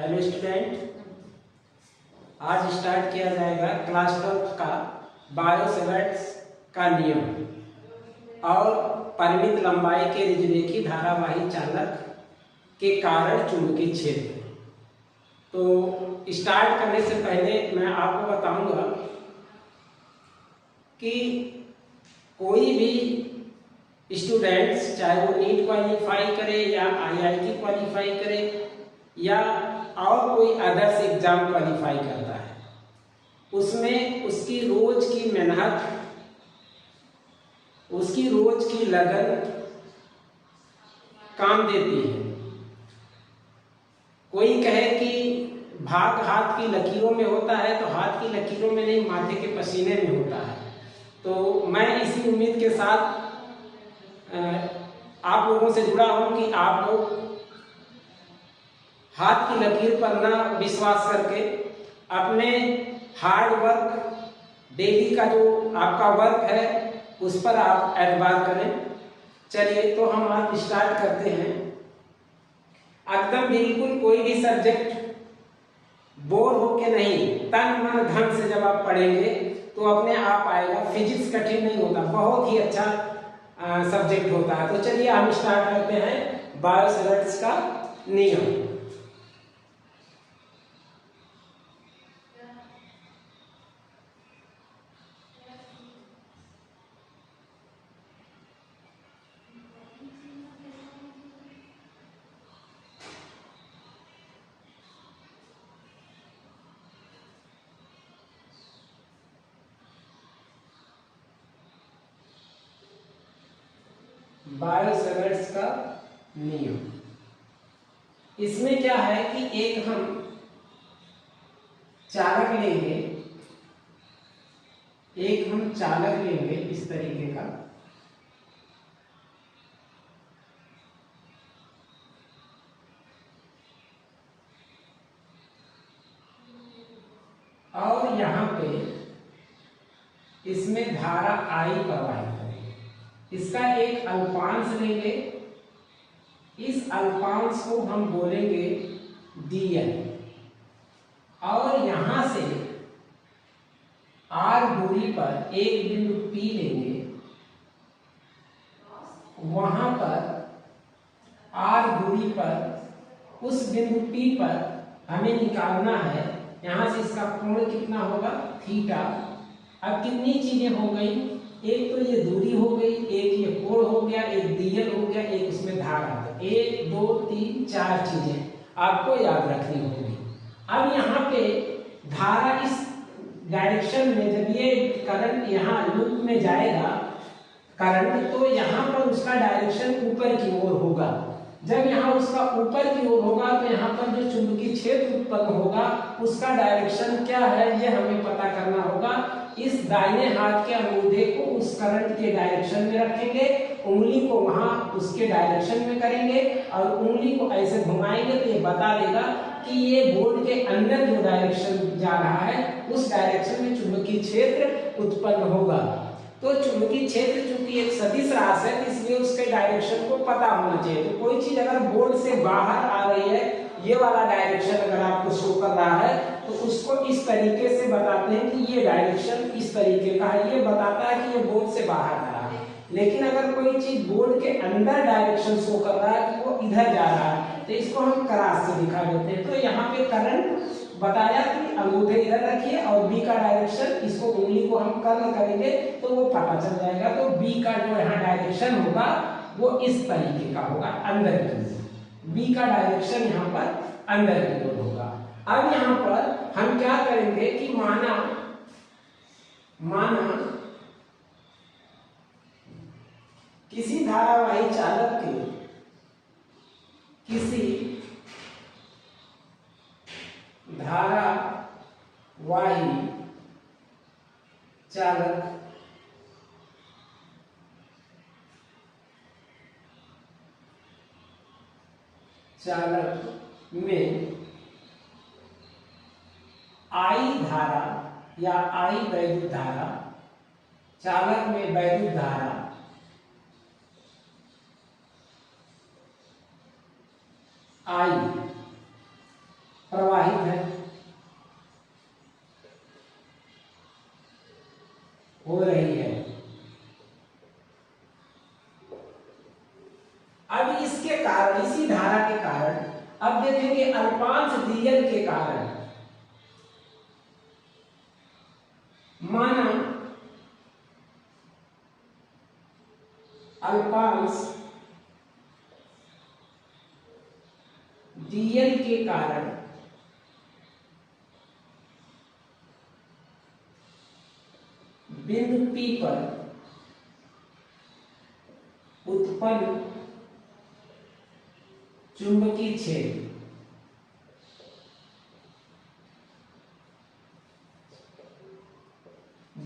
Hello student, आज start किया जाएगा क्लास 12 का बायो-सेवर्ट्स का नियम और परिमित लंबाई के रिजरेखी धारावाही चालक के कारण चुंबकीय क्षेत्र। तो स्टार्ट करने से पहले मैं आपको बताऊंगा कि कोई भी स्टूडेंट्स चाहे वो नीट क्वालिफाई करे या आईआईटी क्वालिफाई करे या और कोई अदर्स एग्जाम क्वालिफाई करता है, उसमें उसकी रोज की मेहनत, उसकी रोज की लगन काम देती है। कोई कहे कि भाग हाथ की लकीरों में होता है, तो हाथ की लकीरों में नहीं, माथे के पसीने में होता है। तो मैं इसी उम्मीद के साथ आप लोगों से जुड़ा हूं कि आप लोग हाथ की लकीर पर ना विश्वास करके अपने हार्ड वर्क, डेली का जो आपका वर्क है उस पर आप एतबार करें। चलिए तो हम आज स्टार्ट करते हैं। एकदम बिल्कुल कोई भी सब्जेक्ट बोर होके नहीं, तन मन धन से जब आप पढ़ेंगे तो अपने आप आएगा। फिजिक्स कठिन नहीं होता, बहुत ही अच्छा सब्जेक्ट होता है। तो चलिए हम स्टार्ट करते हैं बायो-सेवर्ट्स का नियम। बायो-सेवर्ट्स का नियम, इसमें क्या है कि एक हम चालक लेंगे, इस तरीके का, और यहाँ पे इसमें धारा I प्रवाहित करेंगे। इसका एक अल्पांश लेंगे, इस अल्पांश को हम बोलेंगे dl, और यहां से r दूरी पर एक बिंदु P लेंगे। वहां पर r दूरी पर उस बिंदु P पर हमें निकालना है, यहां से इसका कोण कितना होगा, थीटा। अब कितनी चीजें हो गई, एक तो ये दूरी हो गई, एक ये कोण हो गया, एक dl हो गया, एक उसमें धारा है। 1 2 3 4 चीजें आपको याद रखनी होगी। अब यहाँ पे धारा इस डायरेक्शन में, जब ये करंट यहाँ लूप में जाएगा करंट, तो यहाँ पर उसका डायरेक्शन ऊपर की ओर होगा। जब यहाँ उसका ऊपर की ओर होगा तो यहाँ पर जो चुंबकीय क्षेत्र उत्पन्न होगा उसका डायरेक्शन क्या है, ये हमें पता करना होगा। इस दाहिने हाथ के अंगूठे को उस करंट के डायरेक्शन में रखेंगे, उंगली को वहां उसके डायरेक्शन में करेंगे और उंगली को ऐसे घुमाएंगे तो ये बता देगा कि ये बोर्ड के अंदर जो डायरेक्शन जा रहा है उस डायरेक्शन में चुंबकीय क्षेत्र उत्पन्न होगा। तो चुंबकीय क्षेत्र चूंकि एक सदिश राशि है, इसलिए उसके डायरेक्शन को पता होना चाहिए। तो कोई चीज अगर बोर्ड से बाहर आ रही है, ये वाला डायरेक्शन अगर आपको शो कर रहा है, तो उसको इस तरीके से बताते हैं कि ये डायरेक्शन इस तरीके का है, ये बताता है कि ये बोर्ड से बाहर आ रहा है। लेकिन अगर कोई चीज बोर्ड के अंदर डायरेक्शन शो कर रहा है कि वो इधर जा रहा है, तो इसको हम क्रॉस से दिखा देते हैं। तो यहाँ पे करंट बताया कि अंगूठे इधर रखिए और बी का डायरेक्शन, इसको उंगली को हम कर्ल करेंगे तो वो पता चल जाएगा। तो बी का जो यहाँ डायरेक्शन होगा वो इस तरीके का होगा, अंदर की ओर। बी का डायरेक्शन यहाँ पर अंदर की ओर होगा। अब यहाँ पर हम क्या करेंगे कि माना किसी धारावाही चालक के किसी धारावाही चालक में I धारा या I वैद्युत धारा, चालक में वैद्युत धारा I प्रवाहित है, हो रही है। अब इसके कारण, इसी धारा के कारण, अब देखेंगे अल्पांश डीएल के कारण, माना अल्पांश डीएल के कारण बिंदु P पर उत्पन्न चुंबकीय क्षेत्र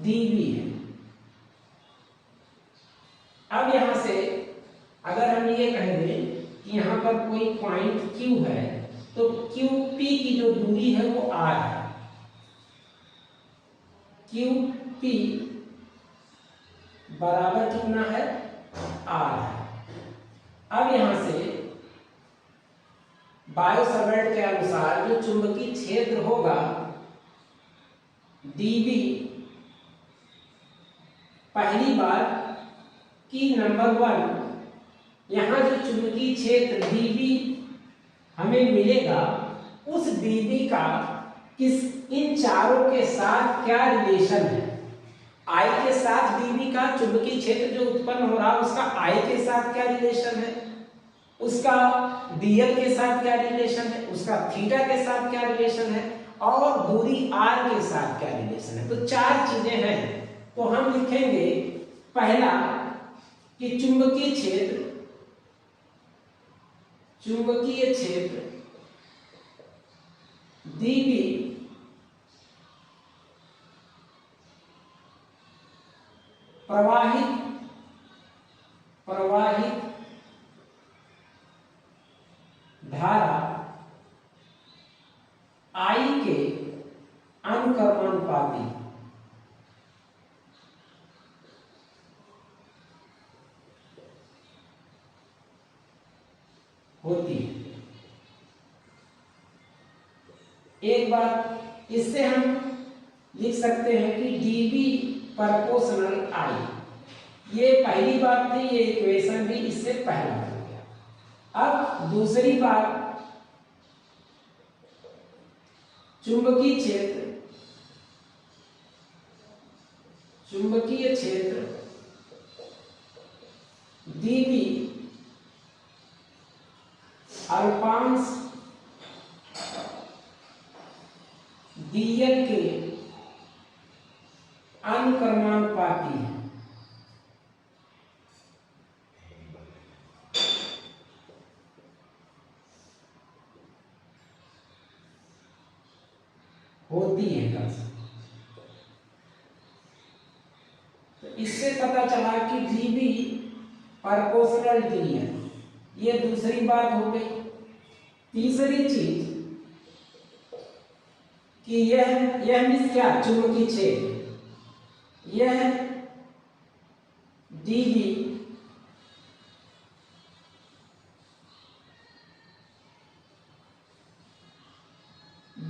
dV है। अब यहां से अगर हम ये कह दें कि यहां पर कोई पॉइंट Q है, तो QP की जो दूरी है वो R है। QP बराबर कितना है? R है। अब यहां से बायो-सावर्ट के अनुसार जो चुंबकीय क्षेत्र होगा dV, पहली बात कि नंबर 1, यहां जो चुंबकीय क्षेत्र dV हमें मिलेगा, उस dV का इन चारों के साथ क्या रिलेशन है? I के साथ dV का चुंबकीय क्षेत्र जो उत्पन्न हो रहा है उसका I के साथ क्या रिलेशन है, उसका dl के साथ क्या रिलेशन है, उसका थीटा के साथ क्या रिलेशन है, और दूरी r के साथ क्या रिलेशन है। तो 4 चीजें हैं। तो हम लिखेंगे पहला कि चुंबकीय क्षेत्र dV प्रवाहित धारा I के अनुक्रमानुपाती होती है। एक बात इससे हम लिख सकते हैं कि dV प्रोपोर्शनल I, ये पहली बात थी, ये इक्वेशन भी इससे पहला हो गया। अब दूसरी बात, चुंबकीय क्षेत्र dV अल्पांश dl के अनुक्रमानुपाती है। होती है। तो इससे पता चला कि dV प्रोपोर्शनल dl, ये दूसरी बात हो गई। तीसरी चीज कि यह मीन्स क्या? चुंबकीय क्षेत्र, यह dV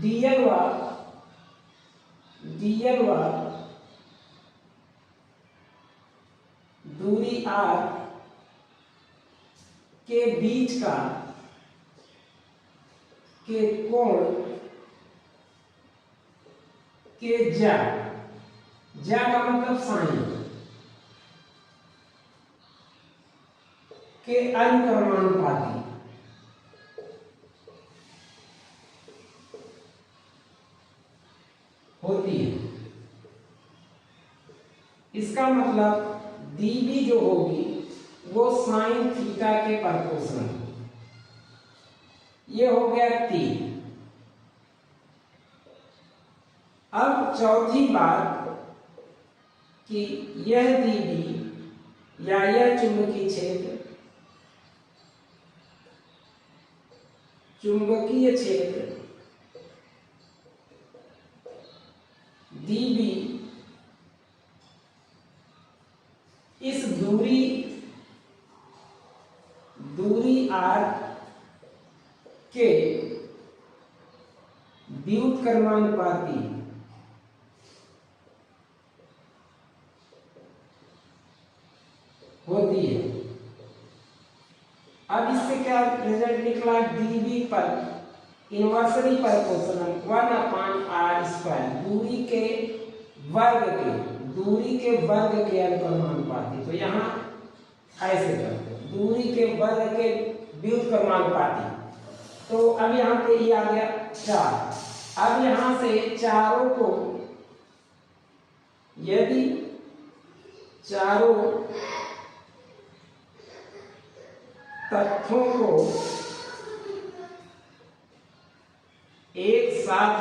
dl व दूरी r के बीच का के कोण के ज्या का मतलब साइन के अनुक्रमानुपाती होती है। इसका मतलब dV जो होगी वो साइन थीटा के प्रोपोर्शनल। ये हो गया 3। अब चौथी बात कि यह dV या यह चुंबकीय क्षेत्र dV इस दूरी r के व्युत्क्रमानुपाती होती है। अब इससे क्या रिजल्ट निकला, डीबी पर इनवर्सली प्रोपोर्शनल 1/r², दूरी के वर्ग के अनुक्रमानुपाती। तो यहाँ ऐसे करते हैं, दूरी के वर्ग के व्युत्क्रमानुपाती। तो अब यहाँ पे ये आ गया 4। अब यहाँ से चारों को, यदि चारों तथ्यों को एक साथ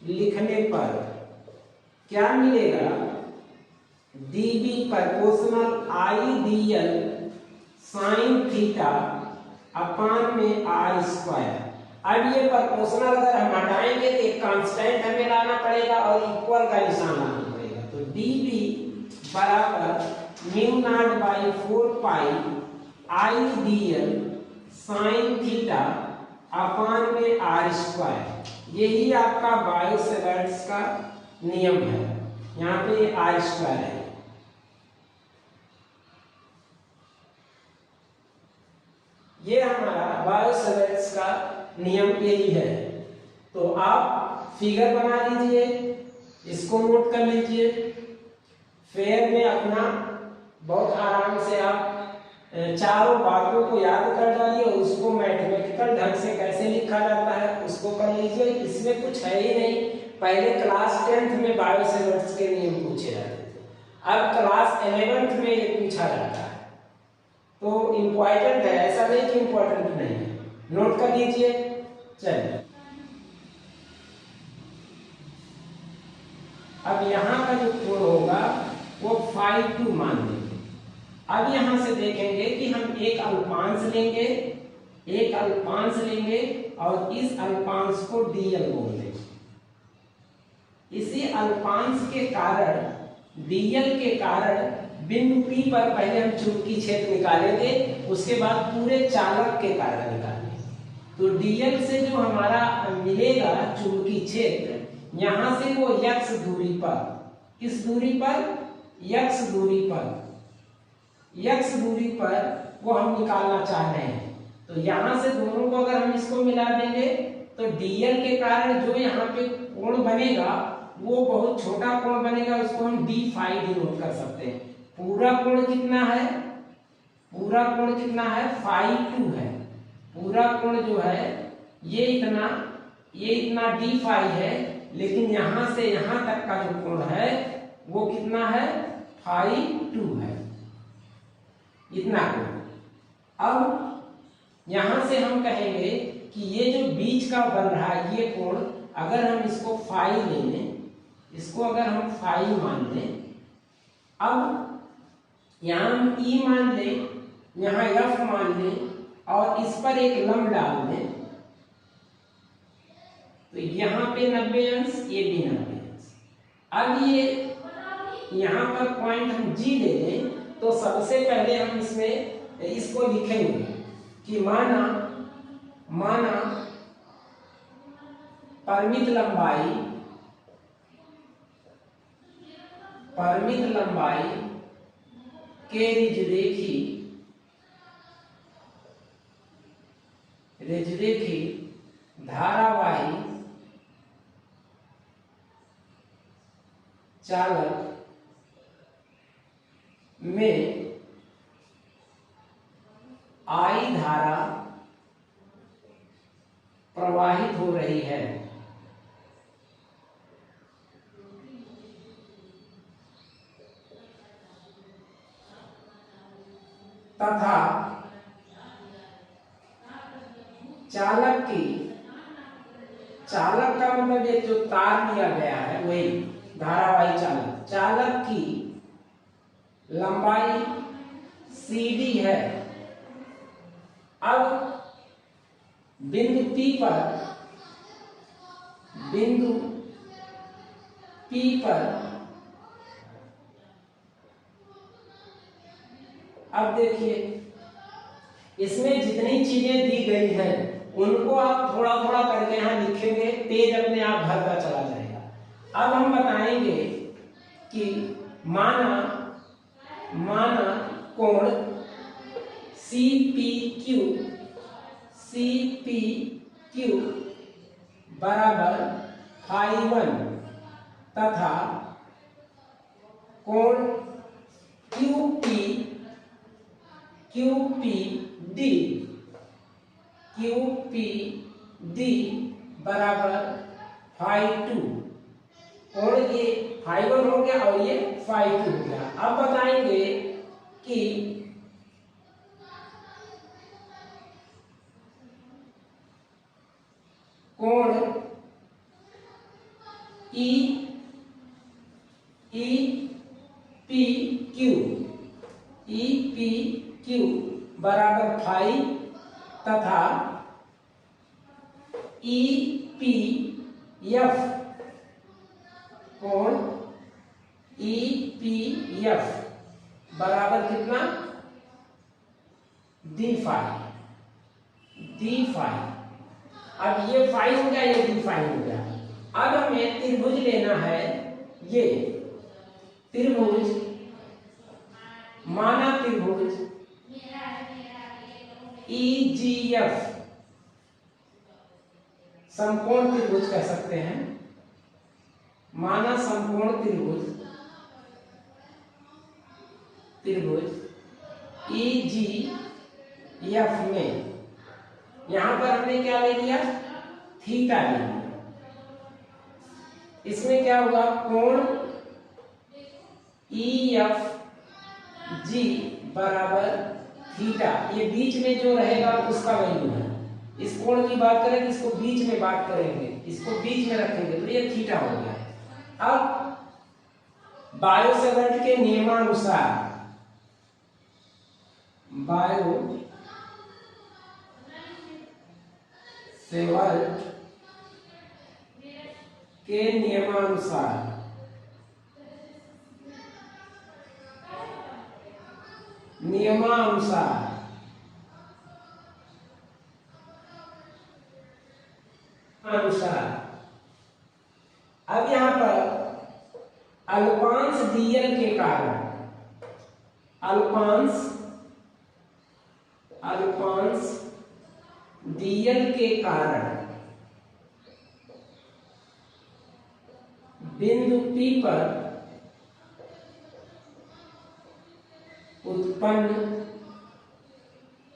लिखने पर क्या मिलेगा, dB proportional IDL sin theta upon में r²। अब ये प्रोपोर्शनल अगर हम हटाएंगे तो एक कांस्टेंट हमें लाना पड़ेगा और इक्वल का निशान लाना पड़ेगा। तो dB बराबर μ0/4 पाई IDL sin थीटा अपान में r²। यही आपका बायो-सेवर्ट्स का नियम है। यहाँ पे r² है। ये हमारा बायो-सेवर्ट्स का नियम यही है। तो आप फिगर बना लीजिए, इसको नोट कर लीजिए। फेयर में अपना बहुत आराम से आप चारों बातों को याद कर डालिए और उसको मैथमेटिकल ढंग से कैसे लिखा जाता है उसको कर लीजिए। इसमें कुछ है ही नहीं। पहले क्लास 10th में बायो-सेवर्ट्स के नियम पूछे जाते थे, अब क्लास 11th में ये पूछा जाता है। तो इम्पोर्टेंट है, ऐसा नहीं कि इम्पोर्टेंट नहीं है। नोट कर लीजिए। चलिए, अब यहाँ का जो कोण होगा वो φ2 मान लेंगे। अब यहाँ से देखेंगे कि हम एक अल्पांश लेंगे और इस अल्पांश को dl बोल देंगे। इसी अल्पांश के कारण, dl के कारण बिंदु P पर पहले हम चुंबकीय क्षेत्र निकालेंगे, उसके बाद पूरे चालक के कारण निकालेंगे। तो dl से जो हमारा मिलेगा चुंबकीय क्षेत्र, यहां से वो x दूरी पर, किस दूरी पर, x दूरी पर वो हम निकालना चाह रहे हैं। तो यहां से दोनों को अगर हम इसको मिला देंगे तो dl के कारण जो यहाँ पे कोण बनेगा वो बहुत छोटा कोण बनेगा, उसको हम d phi डिनोट कर सकते हैं। पूरा कोण कितना है, φ2 है। पूरा कोण जो है ये इतना d phi है, लेकिन यहां से यहां तक का जो कोण है वो कितना है, φ2 है, इतना कोण। अब यहां से हम कहेंगे कि ये जो बीच का बन रहा है ये कोण, अगर हम इसको फाई ले लें, इसको अगर हम फाई मान लें, अब यहां हम E मान लें, यहाँ F मान लें और इस पर एक लंब डाल दें, तो यहाँ पे 90 अंश, ये भी 90 अंश। अब ये यहाँ पर पॉइंट हम G ले लें, तो सबसे पहले हम इसमें इसको लिखेंगे कि माना परिमित लंबाई के रिजरेखी धारावाही चालक में I धारा प्रवाहित हो रही है, तथा चालक का मतलब ये जो तार लिया गया है वही धारावाही चालक की लंबाई CD है। अब बिंदु P पर अब देखिए इसमें जितनी चीजें दी गई हैं उनको आप थोड़ा थोड़ा करके यहाँ लिखेंगे, पेज अपने आप भरता चला जाएगा। अब हम बताएंगे कि माना कोण CPQ बराबर φ1 तथा कोण QPD बराबर φ2। कोण ये φ1 हो गया और ये φ2 हो गया। अब बताएंगे कि कोण EPQ बराबर φ तथा EPF कोण EPF बराबर कितना d फाइ। अब ये फाइ हो गया, ये d फाइ हो गया। अब हमें त्रिभुज लेना है। ये त्रिभुज माना त्रिभुज EGF समकोण त्रिभुज कह सकते हैं। माना समकोण त्रिभुज EGF में यहां पर हमने क्या ले लिया, थीटा ले लिया। इसमें क्या होगा, कोण EFG बराबर थीटा। ये बीच में जो रहेगा उसका वैल्यू है। इस कोण की बात करें तो इसको बीच में बात करेंगे, इसको बीच में रखेंगे तो ये थीटा हो गया। अब बायो-सेवर्ट के नियमानुसार नियमानुसार अब यहां पर अल्पांश dl के कारण dl के कारण बिंदु P पर उत्पन्न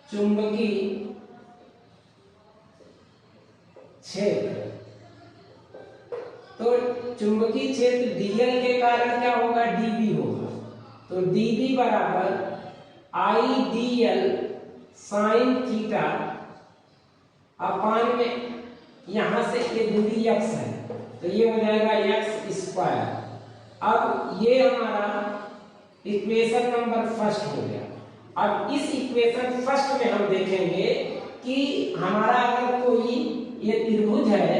चुंबकीय क्षेत्र, तो चुंबकीय क्षेत्र dl के कारण क्या होगा, dB होगा। तो dB बराबर IDL साइन थीटा अपान में यहां से ये दूरी x है तो ये हो जाएगा x स्क्वायर। अब ये हमारा इक्वेशन नंबर फर्स्ट हो गया। अब इस इक्वेशन फर्स्ट में हम देखेंगे कि हमारा अगर कोई ये त्रिभुज है,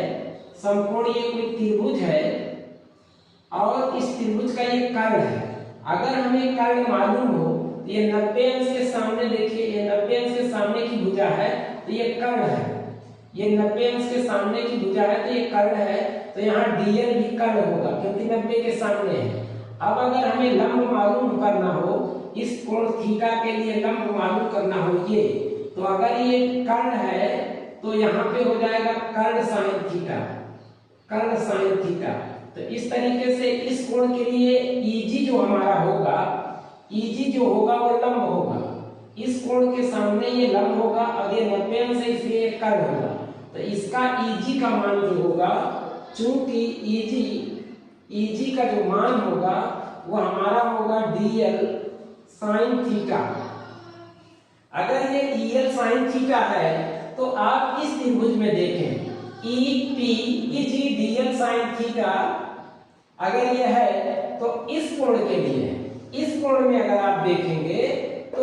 समकोण ये कोई त्रिभुज है और इस त्रिभुज का ये कर्ण है। अगर हमें कर्ण मालूम हो तो ये 90 अंश के सामने, देखिए ये 90 अंश के सामने की भुजा है तो ये कर्ण है। ये 90 अंश के सामने की भुजा है तो ये कर्ण है, तो यहाँ dl भी कर्ण होगा क्योंकि 90 के सामने है। अब अगर हमें लंब मालूम करना हो, इस कोण थीटा के लिए लंब मालूम करना हो ये, तो अगर ये कर्ण है तो यहाँ पे हो जाएगा कर्ण साइन थीटा। तो इस तरीके से इस कोण के लिए EG जो हमारा होगा, EG जो होगा वो लंब होगा। इस कोण के सामने ये लंब होगा और ये 90 अंश है इसलिए कर्ण होगा। तो इसका EG का मान जो होगा, चूंकि EG का जो मान होगा वो हमारा होगा DL साइन थीटा। अगर ये DL साइन थीटा है तो आप इस त्रिभुज में देखें EG DL साइन थीटा अगर ये है तो इस कोण के लिए, इस कोण में अगर आप देखेंगे तो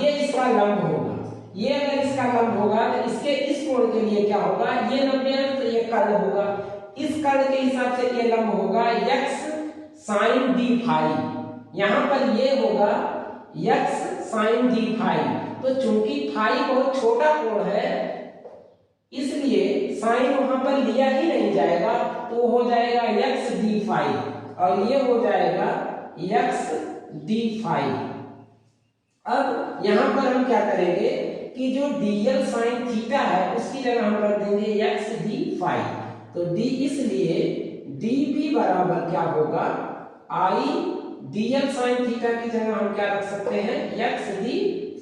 ये इसका लंब होगा। ये अगर इसका लंब होगा तो इसके इस कोण के लिए क्या होगा, ये 90 अंश तो ये कर्ण होगा। इस कर्ण के हिसाब से ये लंब होगा x साइन d फाइ। यहां पर ये होगा x साइन d फाइ। तो चूंकि फाई बहुत छोटा कोण है इसलिए साइन वहां पर लिया ही नहीं जाएगा, तो हो जाएगा एक्स डी फाई और ये हो जाएगा एक्स डी फाई। अब यहां पर हम क्या करेंगे कि जो डीएल साइन थीटा है उसकी जगह हम रख देंगे एक्स डी फाई। तो डी, इसलिए डी बी बराबर क्या होगा, आई डीएल साइन थीटा की जगह हम क्या रख सकते हैं, एक्स डी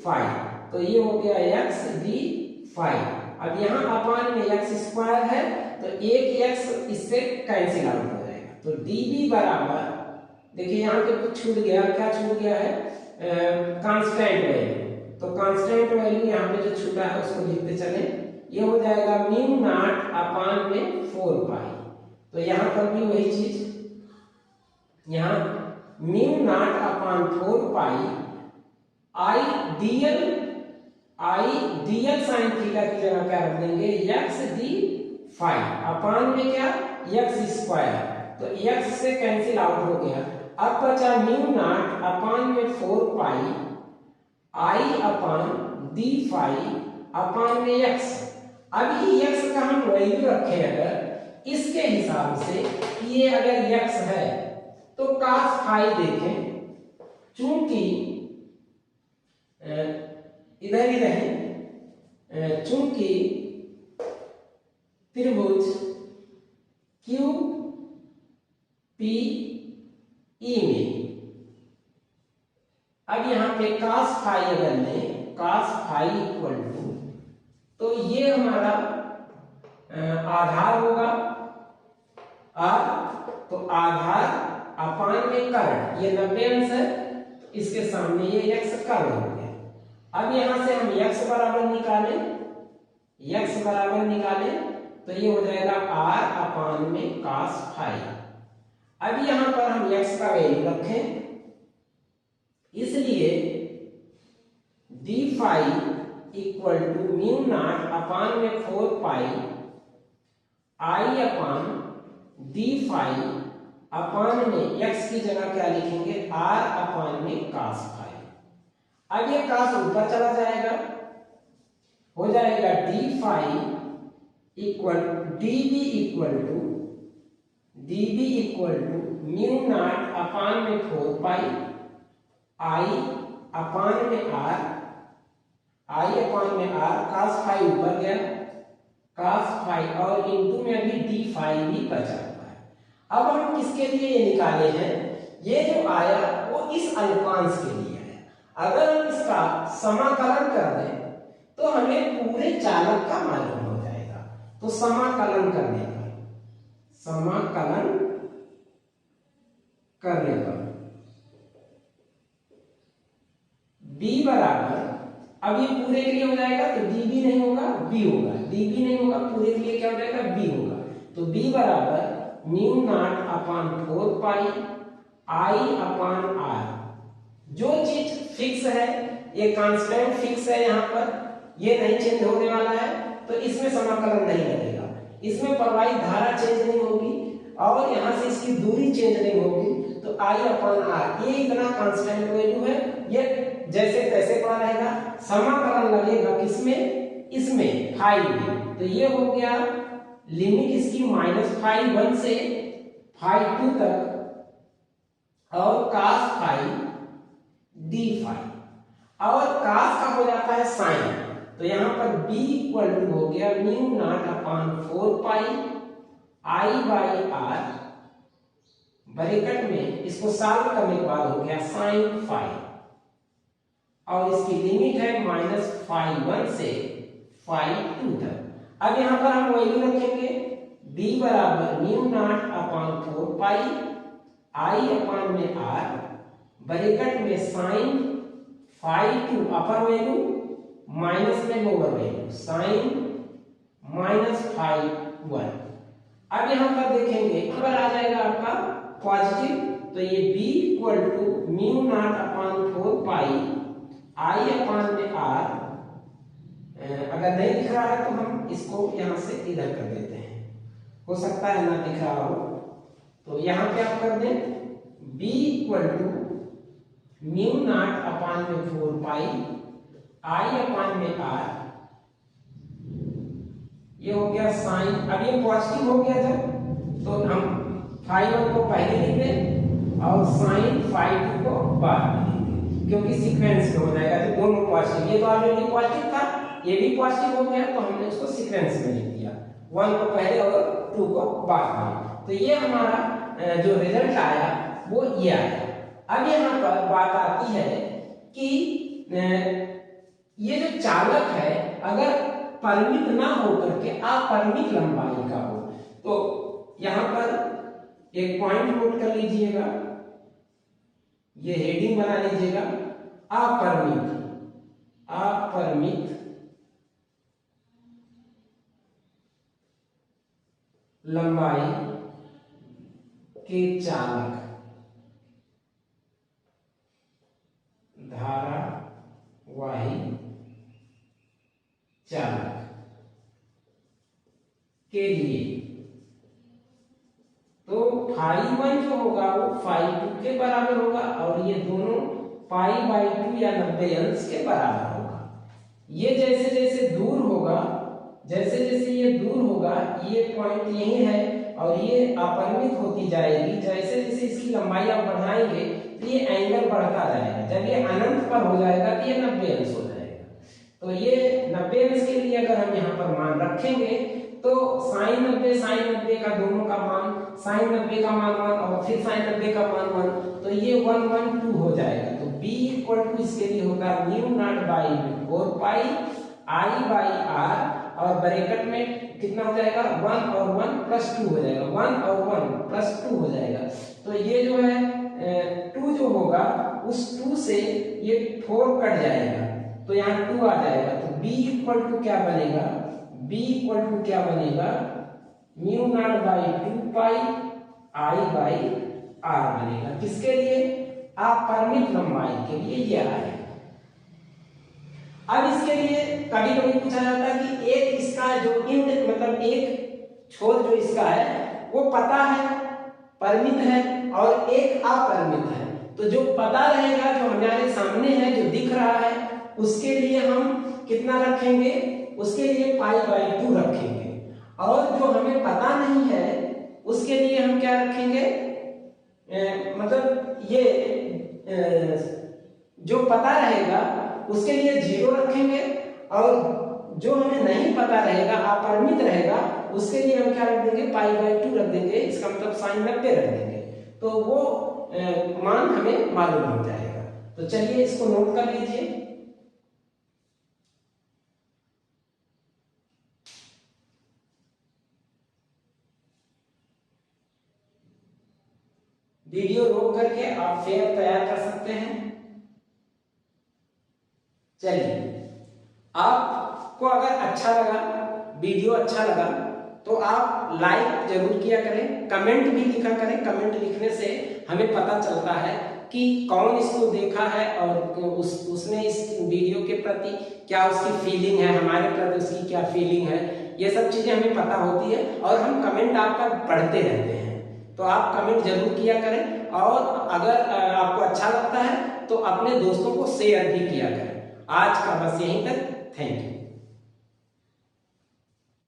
फाई। तो ये हो गया एक्स डी फाई। अब यहाँ अपान में एक्स स्क्वायर है तो एक एक्स इससे कैंसिल आउट हो जाएगा। तो डी बी बराबर, देखिए यहाँ पे कुछ छूट गया, क्या छूट गया है, कांस्टेंट वैल्यू। तो कांस्टेंट वैल्यू यहाँ पे जो छूटा है उसको लिखते चले, ये हो जाएगा म्यू नॉट अपान में 4 पाई। तो यहाँ पर भी वही चीज, यहाँ mu not upon 4 pi I DL sine theta की जगह क्या रख देंगे, एक्स डी फाई अपान में क्या, एक्स स्क्वायर। तो एक्स से कैंसिल आउट हो गया। अब बचा म्यू नॉट अपान में 4 पाई आई अपान डी फाई अपान में एक्स। अब ये एक्स का हम वैल्यू रखें अगर इसके हिसाब से, ये अगर एक्स है तो कास फाई देखें, चूंकि इधर ही रहे, चूंकि त्रिभुज क्यू पी ई में, अब यहां पे कास फाई अगर लें, कास फाई इक्वल टू, तो ये हमारा आधार होगा आर, तो आधार अपान में कर्ण, ये 90 अंश है, इसके सामने ये एक्स कर्ण हो गया। अब यहां से हम x बराबर निकालें तो ये हो जाएगा r अपान में cos फाई। अब यहां पर हम x का वैल्यू रखें, इसलिए d phi equal to mu not upon में 4 pi i upon d phi upon में x की जगह क्या लिखेंगे, r अपान में cos फाई। अब ये cos ऊपर चला जाएगा, हो जाएगा d phi equal db equal to mu not upon में 4 पाई i अपान में r cos फाई ऊपर गया, cos फाई और इनटू में अभी d फाई भी बचा हुआ है। अब हम किसके लिए ये निकाले हैं, ये जो आया वो इस अल्पांश के लिए है। अगर हम इसका समाकलन कर दें तो हमें पूरे चालक का मालूम हो जाएगा। तो समाकलन करने पर b बराबर, अब ये पूरे के लिए हो जाएगा तो db नहीं होगा b होगा, db नहीं होगा, पूरे के लिए क्या हो जाएगा, b होगा। तो b बराबर mu not upon 4 pi i upon r। जो चीज फिक्स है, ये कांस्टेंट फिक्स है, यहाँ पर ये नहीं चेंज होने वाला है, तो इसमें समाकलन नहीं लगेगा, इसमें प्रवाहित धारा चेंज नहीं होगी और यहाँ से इसकी दूरी चेंज नहीं होगी। तो i अपान r ये इतना कांस्टेंट वैल्यू है, ये जैसे तैसे पड़ा रहेगा। समाकलन लगेगा किसमें, इसमें फाई में। तो ये हो गया लिमिट इसकी -फाई1 से फाई2 तक और cos फाई d फाई, और cos का हो जाता है साइन। तो यहाँ पर b इक्वल टू हो गया mu not upon 4 pi i by r, bracket में इसको सॉल्व करने के बाद हो गया साइन फाई, और इसकी लिमिट है -फाई1 से फाई2 तक। अब यहाँ पर हम वैल्यू रखेंगे, b बराबर mu not upon 4 pi i upon में r, ब्रैकेट में साइन फाई2 अपर वैल्यू माइनस में लोअर वैल्यू साइन -फाई1। अब यहाँ पर देखेंगे अगर आ जाएगा आपका पॉजिटिव, तो ये b equal to mu not upon 4 pi i upon में r। अगर नहीं दिख रहा है तो हम इसको यहाँ से इधर कर देते हैं, हो सकता है ना दिख रहा हो। तो यहाँ पे आप कर दें b equal to mu not upon में 4 पाई I/r, ये हो गया साइन। अब ये पॉजिटिव हो गया जब, तो हम φ1 को पहले लिख दें और साइन φ2 को बाद में लिख दें, क्योंकि सीक्वेंस में हो जाएगा। तो दोनों पॉजिटिव, ये तो ऑलरेडी पॉजिटिव था, ये भी पॉजिटिव हो गया, तो हमने इसको सीक्वेंस में लिख दिया, 1 को पहले और 2 को बाद में। तो ये हमारा जो रिजल्ट आया वो ये आया। अब यहाँ पर बात आती है कि ये जो चालक है अगर परिमित ना हो करके अपरिमित लंबाई का हो, तो यहाँ पर एक पॉइंट नोट कर लीजिएगा, ये हेडिंग बना लीजिएगा, अपरिमित लंबाई के चालक धारावाही चालक के लिए, तो φ1 जो होगा वो φ2 के बराबर होगा और ये दोनों π/2 या 90 अंश के बराबर होगा। ये जैसे जैसे दूर होगा, जैसे जैसे ये दूर होगा, ये पॉइंट यही है और ये अपरिमित होती जाएगी। जैसे जैसे इसकी लंबाई आप बढ़ाएंगे तो ये एंगल बढ़ता जाएगा, जब ये अनंत पर हो जाएगा तो ये 90 अंश हो जाएगा। तो ये 90 अंश के लिए अगर हम यहाँ पर मान रखेंगे तो sin 90 का दोनों का मान, sin 90 का मान 1 और फिर sin 90 का मान 1, तो ये 1 1 2 हो जाएगा। तो b इक्वल टू इसके लिए होगा mu naught by 4 pi I/r और ब्रैकेट में कितना हो जाएगा 1 और 1 प्लस 2 हो जाएगा, 1 और 1 प्लस 2 हो जाएगा। तो ये जो है 2 जो होगा उस 2 से ये 4 कट जाएगा, तो यहाँ 2 आ जाएगा। तो b इक्वल टू क्या बनेगा, b इक्वल टू क्या बनेगा, mu naught by 2 pi I/r बनेगा। किसके लिए, अपरिमित लंबाई के लिए ये आएगा। अब इसके लिए कभी कभी पूछा जाता है कि एक इसका जो इंड मतलब एक छोर जो इसका है वो पता है, परिमित है, और एक अपरिमित है। तो जो पता रहेगा, जो हमारे सामने है, जो दिख रहा है, उसके लिए हम कितना रखेंगे, उसके लिए π/2 रखेंगे। और जो हमें पता नहीं है उसके लिए हम क्या रखेंगे, मतलब ये जो पता रहेगा उसके लिए 0 रखेंगे, और जो हमें नहीं पता रहेगा, अपरिमित रहेगा, उसके लिए हम क्या रख देंगे, π/2 रख देंगे। इसका मतलब sin 90 रख देंगे, तो वो मान हमें मालूम हो जाएगा। तो चलिए इसको नोट कर लीजिए। वीडियो रोक करके आप फेयर तैयार कर सकते हैं। चलिए, आपको अगर अच्छा लगा, वीडियो अच्छा लगा, तो आप लाइक जरूर किया करें, कमेंट भी लिखा करें। कमेंट लिखने से हमें पता चलता है कि कौन इसको देखा है और उसने इस वीडियो के प्रति क्या उसकी फीलिंग है, हमारे प्रति उसकी क्या फीलिंग है, ये सब चीजें हमें पता होती है। और हम कमेंट आपका पढ़ते रहते हैं, तो आप कमेंट जरूर किया करें। और अगर आपको अच्छा लगता है तो अपने दोस्तों को शेयर भी किया करें। आज का बस यहीं तक, थैंक यू।